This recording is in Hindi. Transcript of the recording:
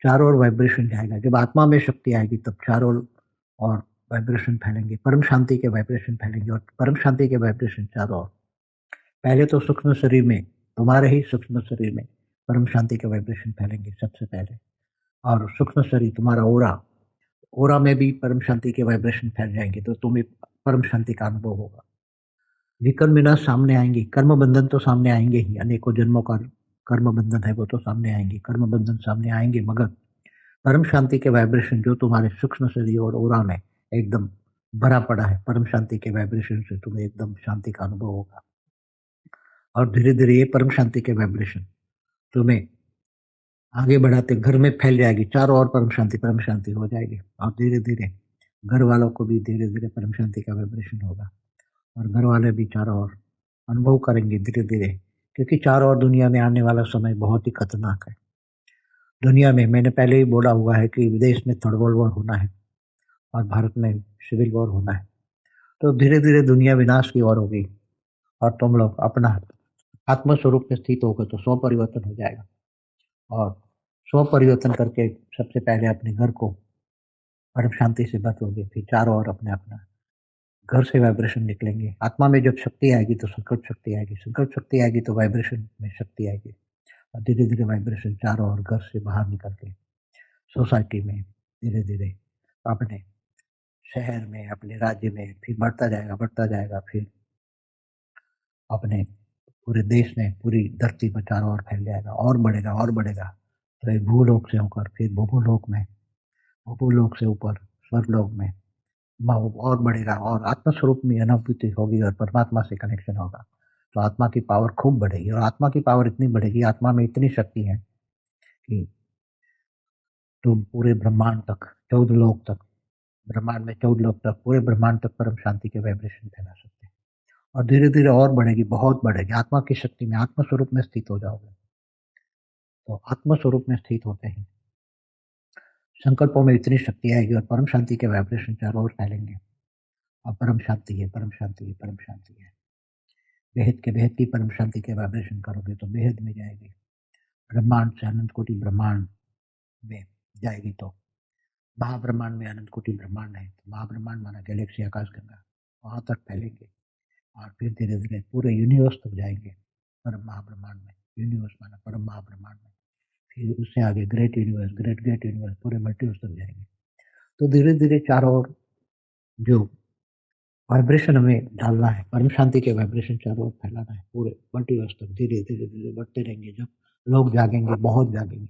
चारों ओर वाइब्रेशन जाएगा। जब आत्मा में शक्ति आएगी तब चारों ओर वाइब्रेशन फैलेंगे, परम शांति के वाइब्रेशन फैलेंगे और परम शांति के वाइब्रेशन चारों ओर। पहले तो सूक्ष्म शरीर में, तुम्हारे ही सूक्ष्म शरीर में परम शांति के वाइब्रेशन फैलेंगे सबसे पहले, और सूक्ष्म शरीर तुम्हारा ओरा, ओरा में भी परम शांति के वाइब्रेशन फैल जाएंगे, तो तुम्हें परम शांति का अनुभव होगा। विकर्म विनाश सामने आएंगे, कर्म बंधन तो सामने आएंगे ही, अनेकों जन्मों का कर्म बंधन है वो तो सामने आएंगे, कर्म बंधन सामने आएंगे, मगर परम शांति के वाइब्रेशन जो तुम्हारे सूक्ष्म शरीर और ओरा में एकदम भरा पड़ा है, परम शांति के वाइब्रेशन से तुम्हें एकदम शांति का अनुभव होगा। और धीरे धीरे ये परम शांति के वाइब्रेशन तुम्हें आगे बढ़ाते घर में फैल जाएगी, चारों ओर परम शांति हो जाएगी, और धीरे धीरे घर वालों को भी धीरे धीरे परम शांति का वाइब्रेशन होगा, और घर वाले भी चारों ओर अनुभव करेंगे धीरे धीरे, क्योंकि चारों ओर दुनिया में आने वाला समय बहुत ही खतरनाक है। दुनिया में मैंने पहले ही बोला हुआ है कि विदेश में थर्ड वर्ल्ड वॉर होना है और भारत में सिविल वॉर होना है, तो धीरे धीरे दुनिया विनाश की ओर होगी, और तुम लोग अपना आत्म स्वरूप में स्थित होकर तो स्व परिवर्तन हो जाएगा, और स्व परिवर्तन करके सबसे पहले अपने घर को परम शांति से बचोगे, फिर चारों ओर अपने अपना घर से वाइब्रेशन निकलेंगे। आत्मा में जब शक्ति आएगी तो संकल्प शक्ति आएगी, संकल्प शक्ति आएगी तो वाइब्रेशन में शक्ति आएगी, और धीरे धीरे वाइब्रेशन चारों ओर घर से बाहर निकल के सोसाइटी में, धीरे धीरे अपने शहर में, अपने राज्य में, फिर बढ़ता जाएगा, फिर अपने पूरे देश में, पूरी धरती पर चारों ओर फैल जाएगा, और बढ़ेगा और बढ़ेगा। तो एक भूलोक से होकर फिर भूलोक में, भूलोक से ऊपर स्वर्गलोक में और बढ़ेगा, और आत्मा स्वरूप में अनुभूति होगी और परमात्मा से कनेक्शन होगा, तो आत्मा की पावर खूब बढ़ेगी, और आत्मा की पावर इतनी बढ़ेगी, आत्मा में इतनी शक्ति है कि तुम पूरे ब्रह्मांड तक, 14 लोक तक, ब्रह्मांड में 14 लोक तक, पूरे ब्रह्मांड तक परम शांति के वाइब्रेशन फैला सकते हैं, और धीरे धीरे और बढ़ेगी, बहुत बढ़ेगी। आत्मा की शक्ति में आत्म स्वरूप में स्थित हो जाओगे, तो आत्म स्वरूप में स्थित होते ही संकल्पों में इतनी शक्ति आएगी और परम शांति के वाइब्रेशन चारों ओर फैलेंगे, और परम शांति है, परम शांति है, परम शांति है। बेहद की परम शांति के वाइब्रेशन करोगे तो बेहद में जाएगी, ब्रह्मांड से अनंत कोटि ब्रह्मांड में जाएगी, तो महाब्रह्मांड में अनंत कोटि ब्रह्मांड है, तो महाब्रह्मांड माना गैलेक्सी, आकाश गंगा, वहां तक फैलेंगे, और फिर धीरे धीरे पूरे यूनिवर्स तक जाएंगे, परम महाब्रह्मांड में, यूनिवर्स माना परम महाब्रह्मांड में, फिर उससे आगे great universe, great great universe, पूरे मल्टीवर्स तक जाएंगे। तो धीरे धीरे चारों ओर जो वाइब्रेशन हमें डालना है, परम शांति के वाइब्रेशन चारों ओर फैलाना है, पूरे मल्टीवर्स तक धीरे धीरे धीरे बढ़ते रहेंगे। जब लोग जागेंगे, बहुत जागेंगे,